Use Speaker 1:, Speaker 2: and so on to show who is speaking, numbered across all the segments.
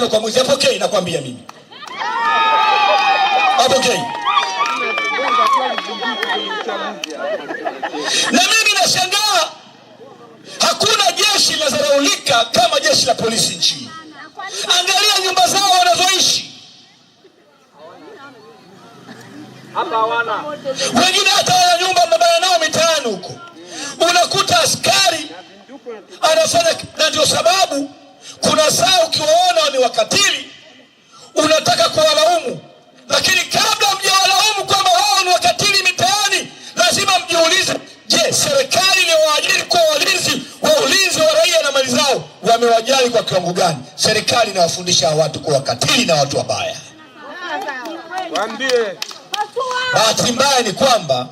Speaker 1: 500 kwa mwezi. Apokei, nakwambia mimi. Apokei. Na mimi nashangaa hakuna jeshi linazaraulika kama jeshi la polisi nchini. Angalia nyumba zao wanazoishi.
Speaker 2: Hapa hawana.
Speaker 1: Wengine hata wana nyumba mabaya nao mitaani huko. Unakuta askari anafanya, na ndio sababu kuna saa ukiwaona ni wakatili unataka kuwalaumu, lakini kabla mjawalaumu kwamba wao ni wakatili mitaani, lazima mjiulize, je, serikali iliyowaajiri kwa ulinzi wa raia na mali zao wamewajali kwa kiwango gani? Serikali inawafundisha watu kuwa wakatili na watu wabaya.
Speaker 2: Waambie.
Speaker 1: Bahati mbaya ni kwamba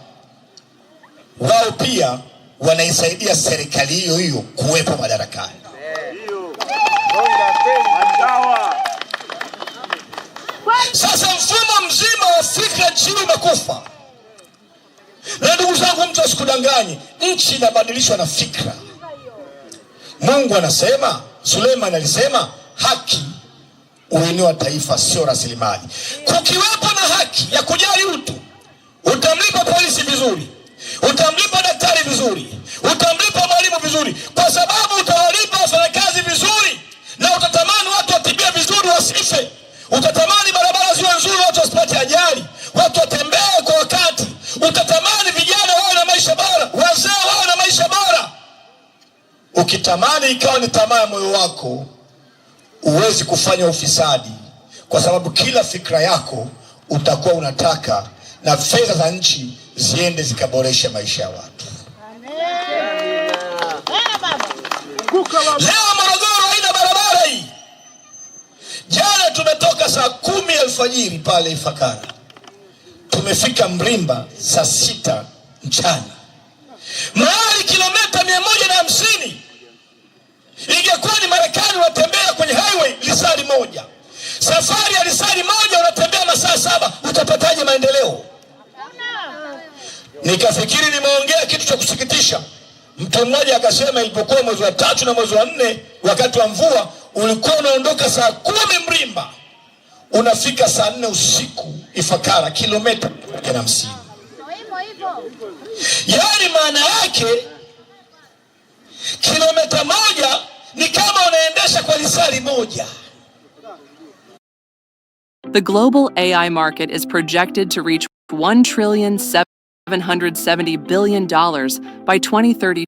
Speaker 1: wao pia wanaisaidia serikali hiyo hiyo kuwepo madarakani. Sasa mfumo mzima wa fikra nchini umekufa. Na ndugu zangu, mtu asikudanganye, nchi inabadilishwa na fikra. Mungu anasema, Suleiman alisema, haki uinua taifa, sio rasilimali. Kukiwepo na haki ya kujali utu, utamlipa polisi vizuri, utamlipa daktari vizuri, utamlipa mwalimu vizuri, kwa sababu utawalipa wafanyakazi vizuri, na utatamani watu watibie vizuri wasife. Utatamani barabara ziwe nzuri, watu wasipate ajali, watu watembee kwa wakati. Utatamani vijana wawe na maisha bora, wazee wawe na maisha bora. Ukitamani ikawa ni tamaa ya moyo wako, huwezi kufanya ufisadi, kwa sababu kila fikra yako utakuwa unataka na fedha za nchi ziende zikaboresha maisha ya watu. Leo Morogoro haina barabara hii. Jana tumetoka saa 10 alfajiri pale Ifakara, tumefika Mrimba saa 6 mchana. Mahali kilomita 150 ingekuwa ni Marekani, unatembea kwenye highway lisali moja. Safari ya lisali moja unatembea masaa 7, utapataje maendeleo? Nikafikiri nimeongea kitu cha kusikitisha. Mtu mmoja akasema ilipokuwa mwezi wa 3 na mwezi wa 4 wakati wa mvua, ulikuwa unaondoka saa 10 Mrimba, unafika saa 4 usiku Ifakara, kilomita 150. Yaani maana yake kilomita moja ni kama unaendesha kwa lisali moja.
Speaker 3: The global AI market is projected to reach $1,770 billion by 2030.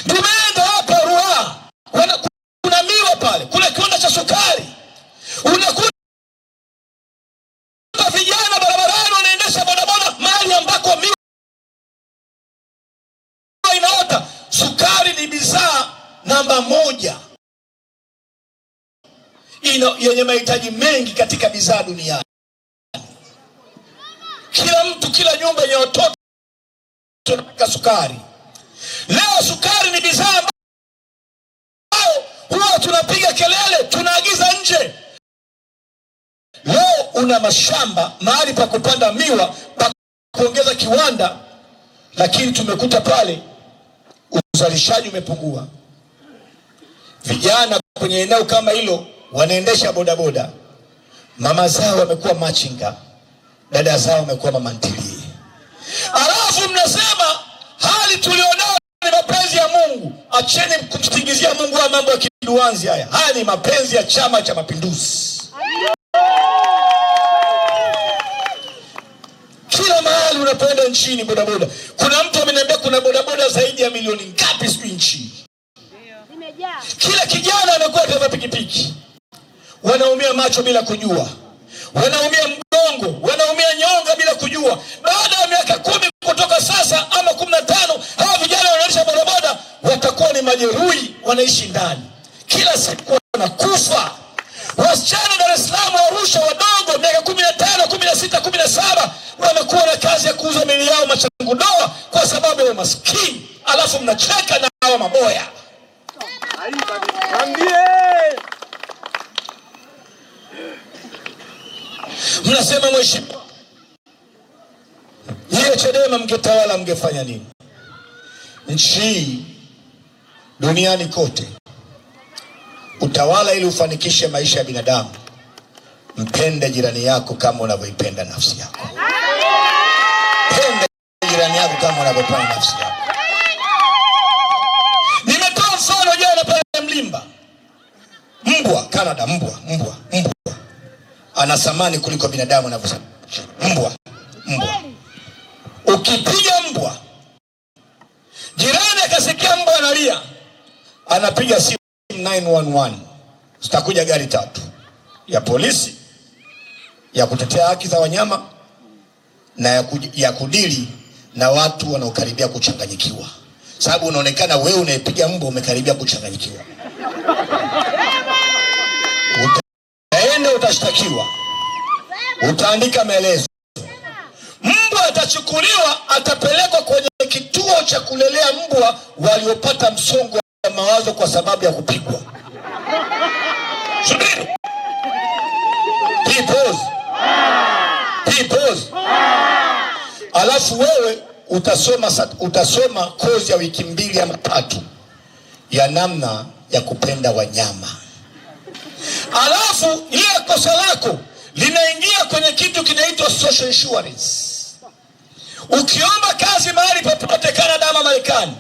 Speaker 1: Tumeenda hapa Ruaha, kuna miwa pale, kuna kiwanda cha sukari. Unakuta vijana barabarani wanaendesha bodaboda mahali ambako miwa inaota. Sukari ni bidhaa namba 1 yenye mahitaji mengi katika bidhaa duniani. Kila mtu, kila nyumba yenye watoto inataka sukari. Leo sukari ni bidhaa ambayo huwa tunapiga kelele, tunaagiza nje. Leo una mashamba mahali pa kupanda miwa, pa kuongeza kiwanda, lakini tumekuta pale uzalishaji umepungua. Vijana kwenye eneo kama hilo wanaendesha bodaboda, mama zao wamekuwa machinga, dada zao wamekuwa mama ntilie. Alafu mnasema hali tulionao ni mapenzi ya Mungu. Acheni kumsingizia Mungu wa mambo ya kiduanzi haya. Haya ni mapenzi ya Chama cha Mapinduzi. Kila mahali unapoenda nchini bodaboda. Kuna mtu ameniambia kuna bodaboda zaidi ya milioni ngapi siku nchi. Kila kijana anakuwa dereva pikipiki. Wanaumia macho bila kujua, wanaumia mgongo, wanaumia nyonga bila kujua. Baada ya miaka 10 kutoka sasa ama 15, hawa vijana wanaendesha bodaboda watakuwa ni majeruhi, wanaishi ndani, kila siku wanakufa. Wasichana Dar es Salaam, Arusha, wadogo miaka 15, 16, 17 wamekuwa na kazi ya kuuza mili yao machangudoa kwa sababu ya umaskini. Alafu mnacheka na hawa maboya. Mnasema mheshimiwa, yeye Chadema mngetawala mngefanya nini? nchi duniani kote, utawala ili ufanikishe maisha ya binadamu, mpende jirani yako kama unavyoipenda nafsi yako. Pende jirani yako kama unavyopenda nafsi yako. Nimetoa mfano jana pale Mlimba. Mbwa Canada, mbwa ana thamani kuliko binadamu anavyosema. Mbwa ukipiga mbwa, jirani akasikia mbwa analia, anapiga simu 911, zitakuja gari 3 ya polisi, ya kutetea haki za wanyama na ya kudili na watu wanaokaribia kuchanganyikiwa. Sababu unaonekana wewe unayepiga mbwa umekaribia kuchanganyikiwa. Utaenda, utashtakiwa, utaandika maelezo. Mbwa atachukuliwa, atapelekwa kwenye kituo cha kulelea mbwa waliopata msongo wa mawazo kwa sababu ya kupigwa. Subiri. Pause. Alafu wewe utasoma kozi ya wiki 2 ama 3 ya namna ya kupenda wanyama. Alafu ile kosa lako linaingia kwenye kitu kinaitwa social insurance. Ukiomba kazi mahali popote Canada ama Marekani,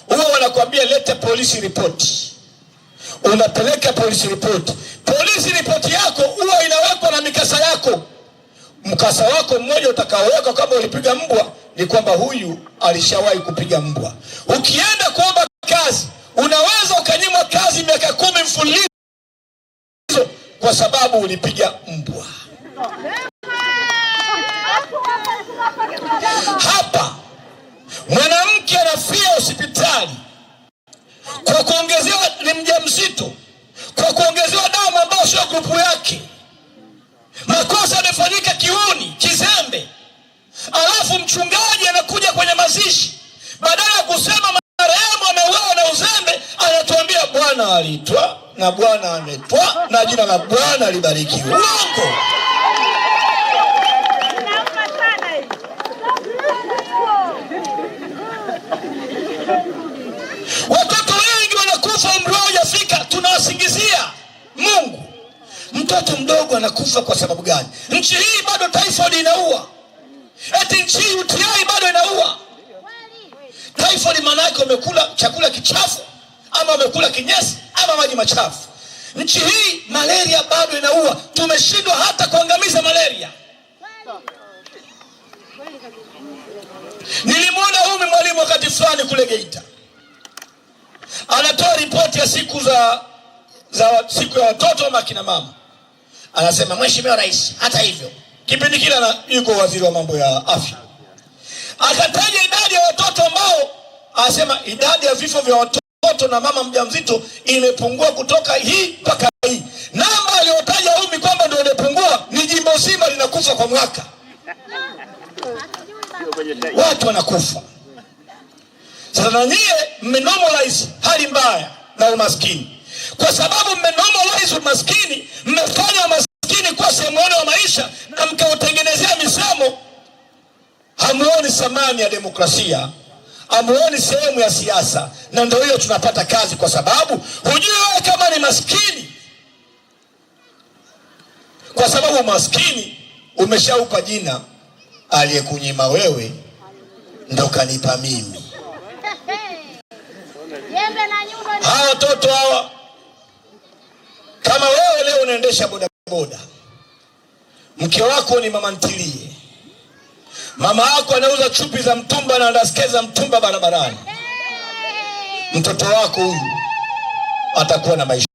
Speaker 1: huwa wanakuambia leta police report. Unapeleka police report. Police report yako huwa inawekwa na mikasa yako. Mkasa wako mmoja utakaoweka kama ulipiga mbwa ni kwamba huyu alishawahi kupiga mbwa. Ukienda kuomba kazi, unaweza ukanyimwa kazi miaka 10 mfululizo kwa sababu ulipiga mbwa. Hapa mwanamke anafia hospitali kwa kuongezewa, ni mjamzito, kwa kuongezewa damu ambayo sio grupu yake. Makosa yamefanyika kiuni, kizembe. Alafu mchungaji anakuja kwenye mazishi, badala ya kusema marehemu ameuawa na uzembe, anatuambia Bwana alitwa na Bwana ametwa na jina la Bwana libarikiwe. Uongo. Watoto wengi wanakufa umri wao hujafika, tunawasingizia Mungu. Mtoto mdogo anakufa kwa sababu gani? Nchi hii bado typhoid inaua. Eti nchi hii UTI bado inaua. Typhoid maana yake umekula chakula kichafu, ama umekula kinyesi, ama maji machafu. Nchi hii malaria bado inaua. Tumeshindwa hata kuangamiza malaria. Nilimwona huyu mwalimu wakati fulani kule Geita, anatoa ripoti ya siku siku ya watoto ama kina mama. Anasema Mheshimiwa Rais, hata hivyo kipindi kile yuko waziri wa mambo ya afya, akataja idadi ya watoto ambao, anasema idadi ya vifo vya watoto na mama mjamzito imepungua kutoka hii mpaka hii. Namba aliyotaja Umi kwamba ndio imepungua ni jimbo zima linakufa kwa mwaka. Watu wanakufa. Sasa na nyie mmenormalize hali mbaya na umaskini. Kwa sababu mmenormalize umaskini, mmefanya umaskini kwa sehemu ya maisha na mkautengenezea misemo. Hamuoni thamani ya demokrasia, hamuoni sehemu ya siasa, na ndio hiyo tunapata kazi, kwa sababu hujui wewe kama ni maskini. Kwa sababu maskini umeshaupa jina, aliyekunyima wewe ndo kanipa mimi. Hawa watoto hawa, kama wewe leo unaendesha bodaboda, mke wako ni mama ntilie, mama yako anauza chupi za mtumba na daskezi za mtumba barabarani, mtoto wako huyu atakuwa na maisha